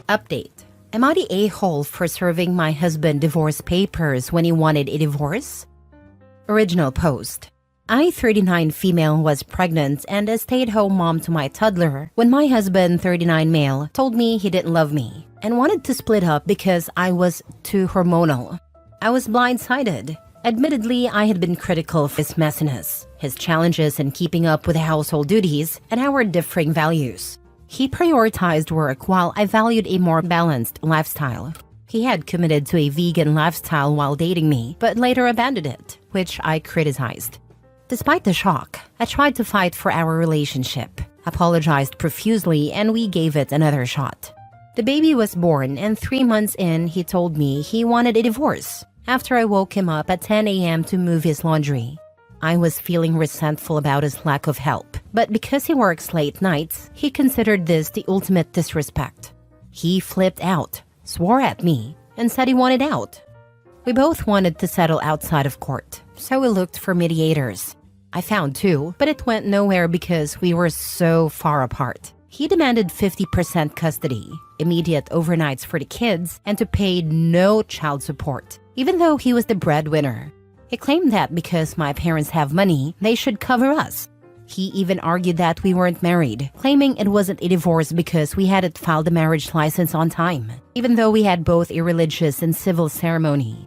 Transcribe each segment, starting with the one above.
Update. Am I the a-hole for serving my husband divorce papers when he wanted a divorce? Original post. I, 39 female, was pregnant and a stay-at-home mom to my toddler when my husband, 39 male, told me he didn't love me and wanted to split up because I was too hormonal. I was blindsided. Admittedly, I had been critical of his messiness, his challenges in keeping up with household duties, and our differing values. He prioritized work while I valued a more balanced lifestyle. He had committed to a vegan lifestyle while dating me, but later abandoned it, which I criticized. Despite the shock, I tried to fight for our relationship, apologized profusely, and we gave it another shot. The baby was born, and 3 months in, he told me he wanted a divorce after I woke him up at 10 a.m. to move his laundry. I was feeling resentful about his lack of help, but because he works late nights, he considered this the ultimate disrespect. He flipped out, swore at me, and said he wanted out. We both wanted to settle outside of court, so we looked for mediators. I found 2, but it went nowhere because we were so far apart. He demanded 50% custody, immediate overnights for the kids, and to pay no child support, even though he was the breadwinner. He claimed that because my parents have money, they should cover us. He even argued that we weren't married, claiming it wasn't a divorce because we hadn't filed a marriage license on time, even though we had both a religious and civil ceremony.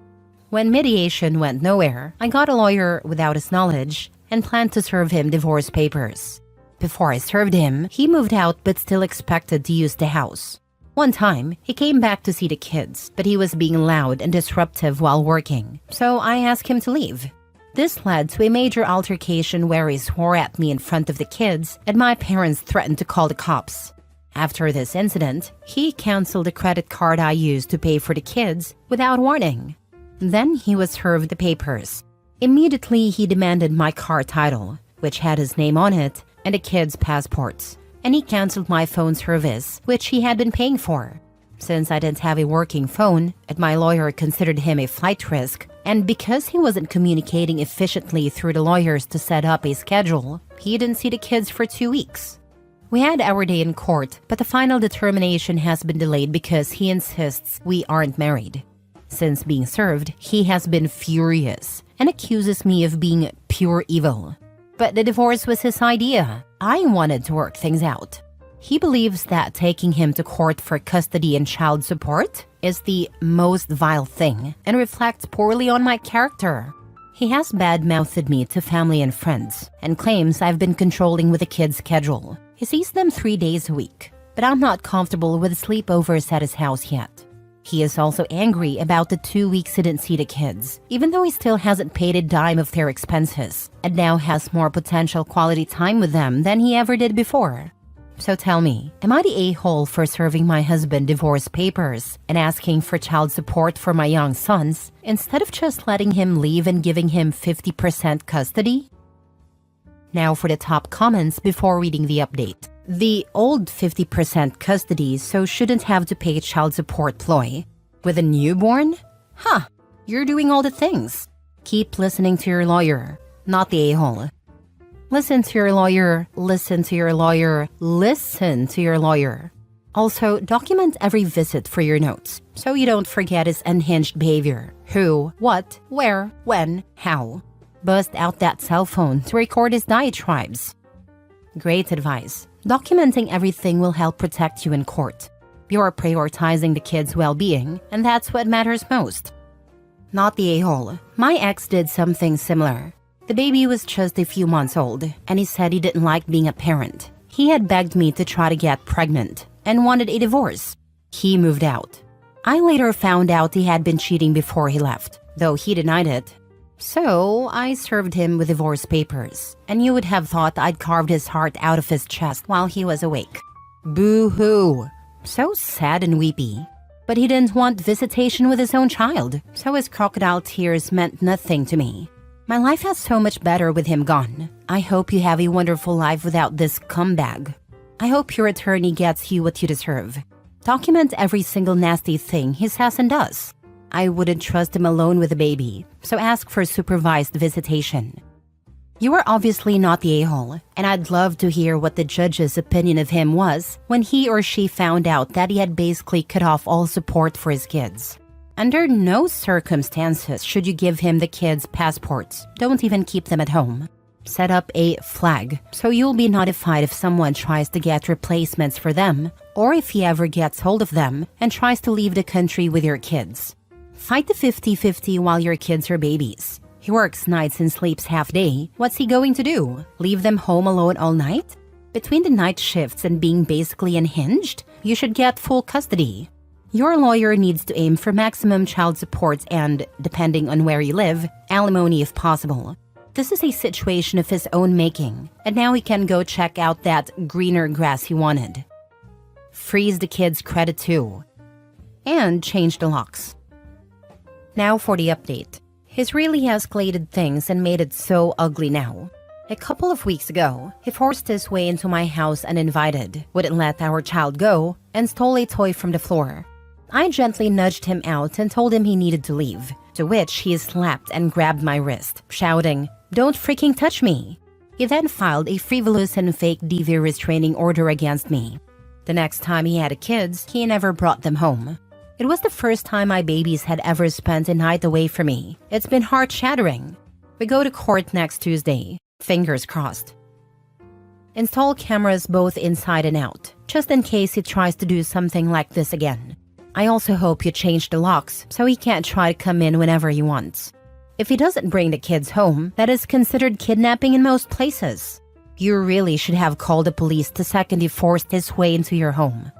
When mediation went nowhere, I got a lawyer without his knowledge and planned to serve him divorce papers. Before I served him, he moved out but still expected to use the house. One time, he came back to see the kids, but he was being loud and disruptive while working, so I asked him to leave. This led to a major altercation where he swore at me in front of the kids, and my parents threatened to call the cops. After this incident, he canceled the credit card I used to pay for the kids without warning. Then he was served the papers. Immediately, he demanded my car title, which had his name on it, and the kids' passports. And he canceled my phone service, which he had been paying for. Since I didn't have a working phone, and my lawyer considered him a flight risk, and because he wasn't communicating efficiently through the lawyers to set up a schedule, he didn't see the kids for 2 weeks. We had our day in court, but the final determination has been delayed because he insists we aren't married. Since being served, he has been furious and accuses me of being pure evil. But the divorce was his idea. I wanted to work things out. He believes that taking him to court for custody and child support is the most vile thing and reflects poorly on my character. He has bad-mouthed me to family and friends and claims I've been controlling with the kids' schedule. He sees them 3 days a week, but I'm not comfortable with sleepovers at his house yet. He is also angry about the 2 weeks he didn't see the kids, even though he still hasn't paid a dime of their expenses, and now has more potential quality time with them than he ever did before. So tell me, am I the a-hole for serving my husband divorce papers and asking for child support for my young sons, instead of just letting him leave and giving him 50% custody? Now for the top comments before reading the update. The old 50% custody so shouldn't have to pay child support ploy. With a newborn? Huh, you're doing all the things. Keep listening to your lawyer, not the a-hole. Listen to your lawyer, listen to your lawyer, listen to your lawyer. Also, document every visit for your notes, so you don't forget his unhinged behavior. Who, what, where, when, how. Bust out that cell phone to record his diatribes. Great advice. Documenting everything will help protect you in court. You're prioritizing the kids' well-being, and that's what matters most. Not the a-hole. My ex did something similar. The baby was just a few months old, and he said he didn't like being a parent. He had begged me to try to get pregnant and wanted a divorce. He moved out. I later found out he had been cheating before he left, though he denied it. So I served him with divorce papers, and you would have thought I'd carved his heart out of his chest while he was awake. Boo-hoo. So sad and weepy. But he didn't want visitation with his own child, so his crocodile tears meant nothing to me. My life has so much better with him gone. I hope you have a wonderful life without this scumbag. I hope your attorney gets you what you deserve. Document every single nasty thing he says and does. I wouldn't trust him alone with a baby, so ask for supervised visitation. You are obviously not the a-hole, and I'd love to hear what the judge's opinion of him was when he or she found out that he had basically cut off all support for his kids. Under no circumstances should you give him the kids' passports. Don't even keep them at home. Set up a flag so you'll be notified if someone tries to get replacements for them, or if he ever gets hold of them and tries to leave the country with your kids. Fight the 50-50 while your kids are babies. He works nights and sleeps half day. What's he going to do? Leave them home alone all night? Between the night shifts and being basically unhinged, you should get full custody. Your lawyer needs to aim for maximum child support and, depending on where you live, alimony if possible. This is a situation of his own making, and now he can go check out that greener grass he wanted. Freeze the kids' credit too. And change the locks. Now for the update. He's really escalated things and made it so ugly now. A couple of weeks ago, he forced his way into my house uninvited, wouldn't let our child go, and stole a toy from the floor. I gently nudged him out and told him he needed to leave, to which he slapped and grabbed my wrist, shouting, "Don't freaking touch me!" He then filed a frivolous and fake DV restraining order against me. The next time he had kids, he never brought them home. It was the first time my babies had ever spent a night away from me. It's been heart-shattering. We go to court next Tuesday. Fingers crossed. Install cameras both inside and out, just in case he tries to do something like this again. I also hope you change the locks so he can't try to come in whenever he wants. If he doesn't bring the kids home, that is considered kidnapping in most places. You really should have called the police the second he forced his way into your home.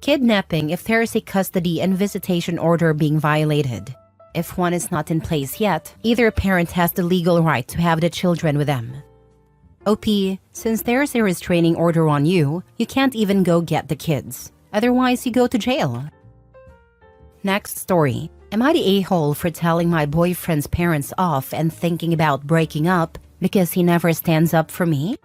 Kidnapping if there is a custody and visitation order being violated. If one is not in place yet, either parent has the legal right to have the children with them. OP, since there's a restraining order on you, you can't even go get the kids. Otherwise, you go to jail. Next story. Am I the a-hole for telling my boyfriend's parents off and thinking about breaking up because he never stands up for me?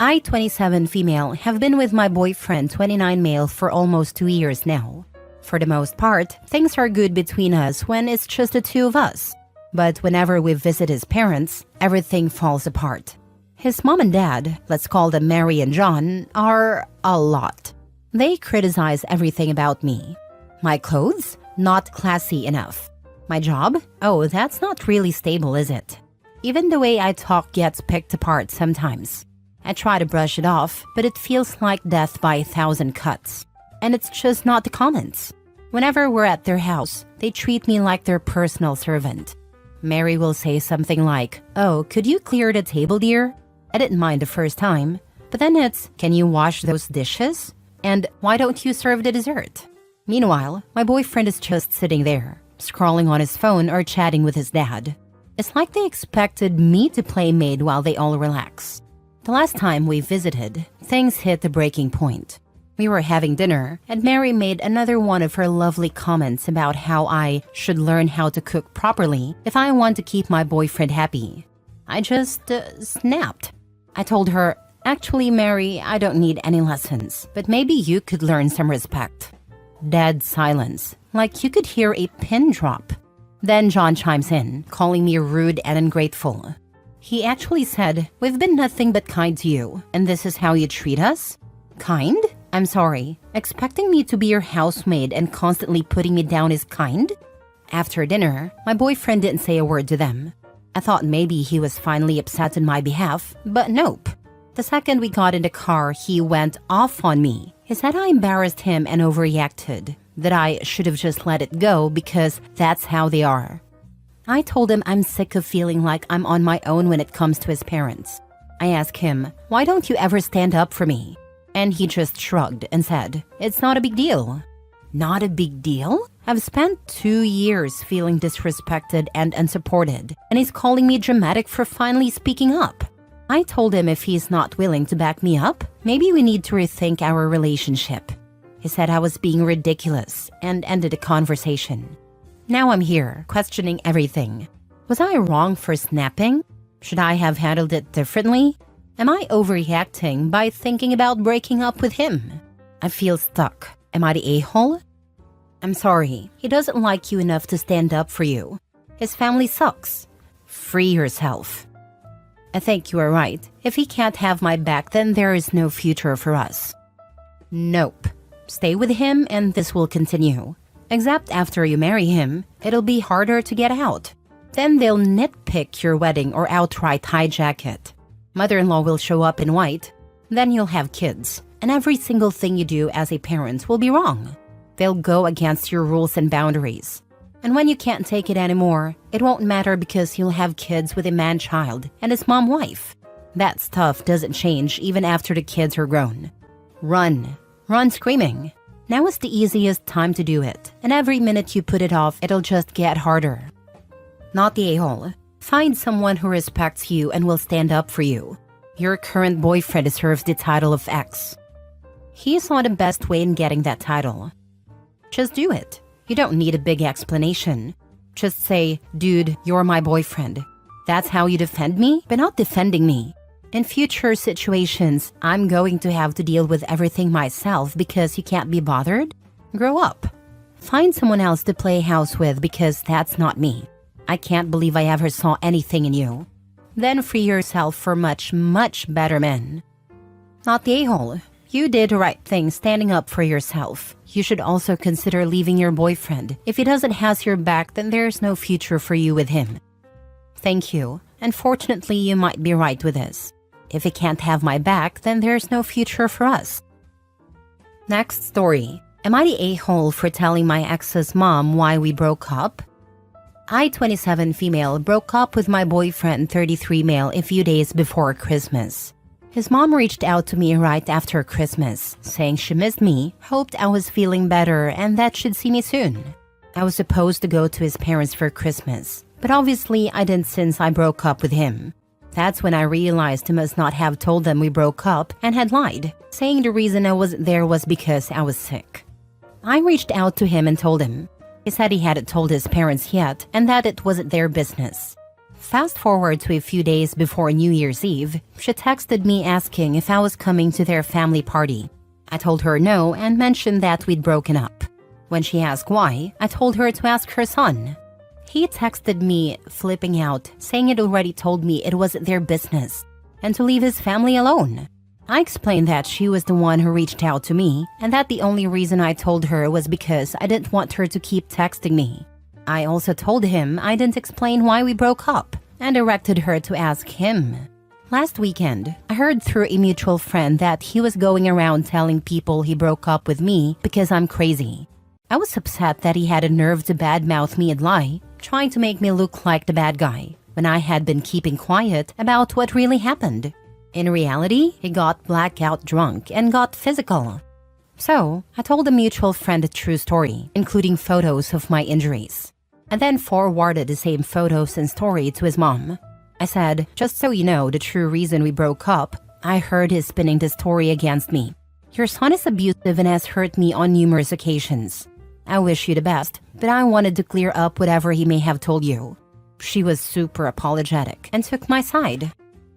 I, 27 female, have been with my boyfriend, 29 male, for almost 2 years now. For the most part, things are good between us when it's just the two of us. But whenever we visit his parents, everything falls apart. His mom and dad, let's call them Mary and John, are a lot. They criticize everything about me. My clothes? Not classy enough. My job? Oh, that's not really stable, is it? Even the way I talk gets picked apart sometimes. I try to brush it off, but it feels like death by 1,000 cuts. And it's just not the comments. Whenever we're at their house, they treat me like their personal servant. Mary will say something like, "Oh, could you clear the table, dear?" I didn't mind the first time, but then it's, "Can you wash those dishes?" And "Why don't you serve the dessert?" Meanwhile, my boyfriend is just sitting there, scrolling on his phone or chatting with his dad. It's like they expected me to play maid while they all relax. The last time we visited, things hit the breaking point. We were having dinner, and Mary made another one of her lovely comments about how I should learn how to cook properly if I want to keep my boyfriend happy. I just snapped. I told her, "Actually, Mary, I don't need any lessons, but maybe you could learn some respect." Dead silence, like you could hear a pin drop. Then John chimes in, calling me rude and ungrateful. He actually said, "We've been nothing but kind to you, and this is how you treat us? Kind? I'm sorry. Expecting me to be your housemaid and constantly putting me down is kind?" After dinner, my boyfriend didn't say a word to them. I thought maybe he was finally upset on my behalf, but nope. The second we got in the car, he went off on me. He said I embarrassed him and overreacted, that I should have just let it go because that's how they are. I told him I'm sick of feeling like I'm on my own when it comes to his parents. I asked him, "Why don't you ever stand up for me?" And he just shrugged and said, "It's not a big deal." Not a big deal? I've spent 2 years feeling disrespected and unsupported, and he's calling me dramatic for finally speaking up. I told him if he's not willing to back me up, maybe we need to rethink our relationship. He said I was being ridiculous and ended the conversation. Now I'm here, questioning everything. Was I wrong for snapping? Should I have handled it differently? Am I overreacting by thinking about breaking up with him? I feel stuck. Am I the a-hole? I'm sorry, he doesn't like you enough to stand up for you. His family sucks. Free yourself. I think you are right. If he can't have my back, then there is no future for us. Nope. Stay with him and this will continue. Except after you marry him, it'll be harder to get out. Then they'll nitpick your wedding or outright hijack it. Mother-in-law will show up in white. Then you'll have kids. And every single thing you do as a parent will be wrong. They'll go against your rules and boundaries. And when you can't take it anymore, it won't matter because you'll have kids with a man-child and his mom-wife. That stuff doesn't change even after the kids are grown. Run. Run screaming. Now is the easiest time to do it, and every minute you put it off, it'll just get harder. Not the a-hole. Find someone who respects you and will stand up for you. Your current boyfriend deserves the title of ex. He saw the best way in getting that title. Just do it. You don't need a big explanation. Just say, dude, you're my boyfriend. That's how you defend me, but not defending me. In future situations, I'm going to have to deal with everything myself because you can't be bothered. Grow up. Find someone else to play house with because that's not me. I can't believe I ever saw anything in you. Then free yourself for much, much better men. Not the a-hole. You did the right thing standing up for yourself. You should also consider leaving your boyfriend. If he doesn't have your back, then there's no future for you with him. Thank you. Unfortunately, you might be right with this. If he can't have my back, then there's no future for us. Next story. Am I the a-hole for telling my ex's mom why we broke up? I, 27 female, broke up with my boyfriend, 33 male, a few days before Christmas. His mom reached out to me right after Christmas, saying she missed me, hoped I was feeling better, and that she'd see me soon. I was supposed to go to his parents for Christmas, but obviously I didn't since I broke up with him. That's when I realized he must not have told them we broke up and had lied, saying the reason I wasn't there was because I was sick. I reached out to him and told him. He said he hadn't told his parents yet and that it wasn't their business. Fast forward to a few days before New Year's Eve, she texted me asking if I was coming to their family party. I told her no and mentioned that we'd broken up. When she asked why, I told her to ask her son. He texted me, flipping out, saying he'd already told me it wasn't their business, and to leave his family alone. I explained that she was the one who reached out to me, and that the only reason I told her was because I didn't want her to keep texting me. I also told him I didn't explain why we broke up, and directed her to ask him. Last weekend, I heard through a mutual friend that he was going around telling people he broke up with me because I'm crazy. I was upset that he had a nerve to badmouth me and lie, trying to make me look like the bad guy, when I had been keeping quiet about what really happened. In reality, he got blackout drunk and got physical. So, I told a mutual friend a true story, including photos of my injuries. I then forwarded the same photos and story to his mom. I said, just so you know the true reason we broke up, I heard he's spinning the story against me. Your son is abusive and has hurt me on numerous occasions. I wish you the best, but I wanted to clear up whatever he may have told you. She was super apologetic and took my side.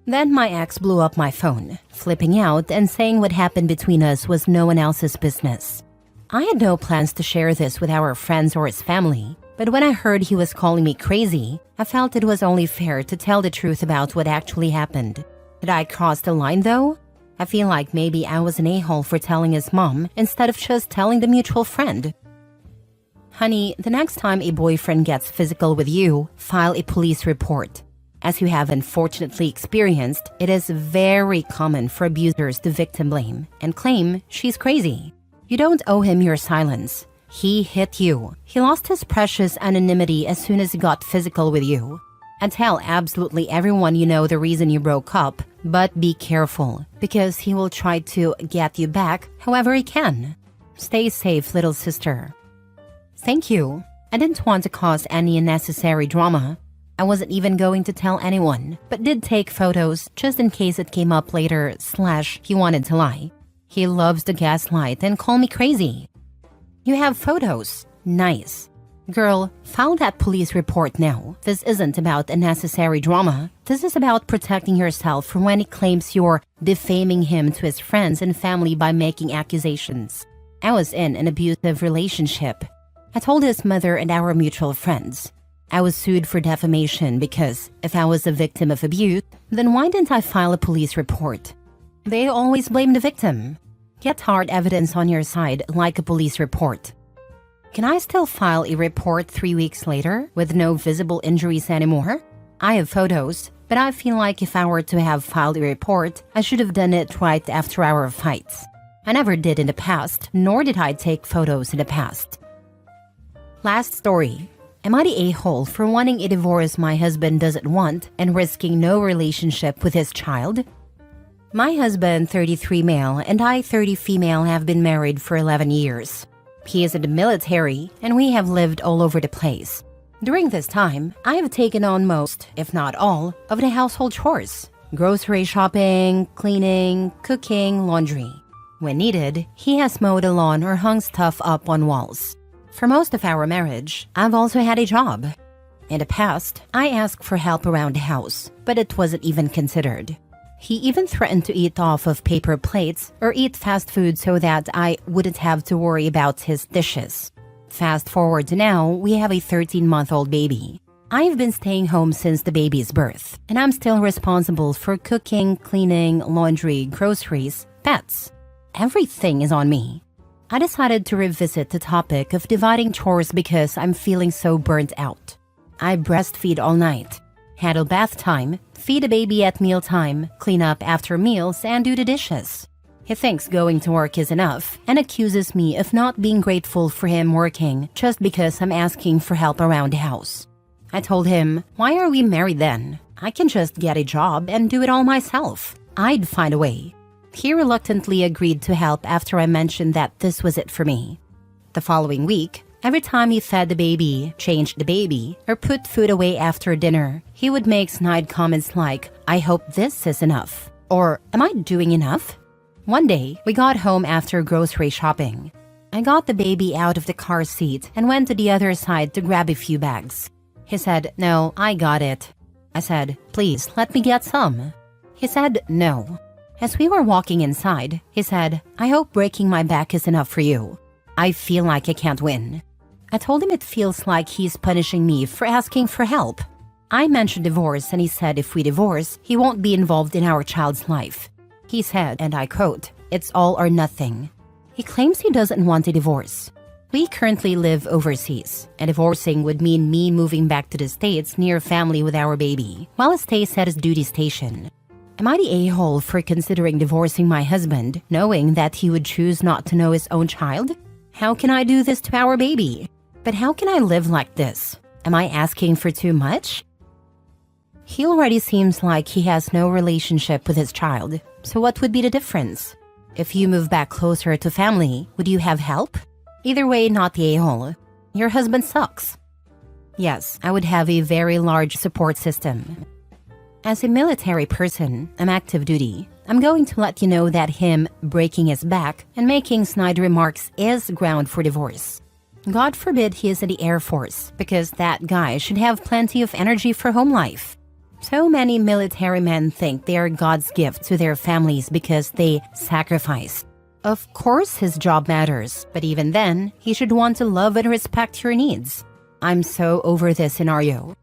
Then my ex blew up my phone, flipping out and saying what happened between us was no one else's business. I had no plans to share this with our friends or his family, but when I heard he was calling me crazy, I felt it was only fair to tell the truth about what actually happened. Did I cross the line though? I feel like maybe I was an a-hole for telling his mom instead of just telling the mutual friend. Honey, the next time a boyfriend gets physical with you, file a police report. As you have unfortunately experienced, it is very common for abusers to victim blame and claim she's crazy. You don't owe him your silence. He hit you. He lost his precious anonymity as soon as he got physical with you. And tell absolutely everyone you know the reason you broke up, but be careful, because he will try to get you back however he can. Stay safe, little sister. Thank you. I didn't want to cause any unnecessary drama. I wasn't even going to tell anyone, but did take photos just in case it came up later / he wanted to lie. He loves to gaslight and call me crazy. You have photos. Nice. Girl, file that police report now. This isn't about unnecessary drama. This is about protecting yourself from when he claims you're defaming him to his friends and family by making accusations. I was in an abusive relationship. I told his mother and our mutual friends. I was sued for defamation because if I was a victim of abuse, then why didn't I file a police report? They always blame the victim. Get hard evidence on your side like a police report. Can I still file a report 3 weeks later with no visible injuries anymore? I have photos, but I feel like if I were to have filed a report, I should have done it right after our fights. I never did in the past, nor did I take photos in the past. Last story. Am I the a-hole for wanting a divorce my husband doesn't want and risking no relationship with his child? My husband, 33 male, and I, 30 female, have been married for 11 years. He is in the military, and we have lived all over the place. During this time, I have taken on most, if not all, of the household chores. Grocery shopping, cleaning, cooking, laundry. When needed, he has mowed the lawn or hung stuff up on walls. For most of our marriage, I've also had a job. In the past, I asked for help around the house, but it wasn't even considered. He even threatened to eat off of paper plates or eat fast food so that I wouldn't have to worry about his dishes. Fast forward to now, we have a 13-month-old baby. I've been staying home since the baby's birth, and I'm still responsible for cooking, cleaning, laundry, groceries, pets. Everything is on me. I decided to revisit the topic of dividing chores because I'm feeling so burnt out. I breastfeed all night, handle bath time, feed a baby at mealtime, clean up after meals, and do the dishes. He thinks going to work is enough and accuses me of not being grateful for him working just because I'm asking for help around the house. I told him, why are we married then? I can just get a job and do it all myself. I'd find a way. He reluctantly agreed to help after I mentioned that this was it for me. The following week, every time he fed the baby, changed the baby, or put food away after dinner, he would make snide comments like, I hope this is enough, or am I doing enough? One day, we got home after grocery shopping. I got the baby out of the car seat and went to the other side to grab a few bags. He said, no, I got it. I said, please, let me get some. He said, no. As we were walking inside, he said, I hope breaking my back is enough for you. I feel like I can't win. I told him it feels like he's punishing me for asking for help. I mentioned divorce and he said if we divorce, he won't be involved in our child's life. He said, and I quote, it's all or nothing. He claims he doesn't want a divorce. We currently live overseas, and divorcing would mean me moving back to the States near family with our baby, while he stays at his duty station. Am I the a-hole for considering divorcing my husband, knowing that he would choose not to know his own child? How can I do this to our baby? But how can I live like this? Am I asking for too much? He already seems like he has no relationship with his child, so what would be the difference? If you move back closer to family, would you have help? Either way, not the a-hole. Your husband sucks. Yes, I would have a very large support system. As a military person, I'm active duty. I'm going to let you know that him breaking his back and making snide remarks is ground for divorce. God forbid he is in the Air Force, because that guy should have plenty of energy for home life. So many military men think they are God's gift to their families because they sacrifice. Of course his job matters, but even then, he should want to love and respect your needs. I'm so over this scenario.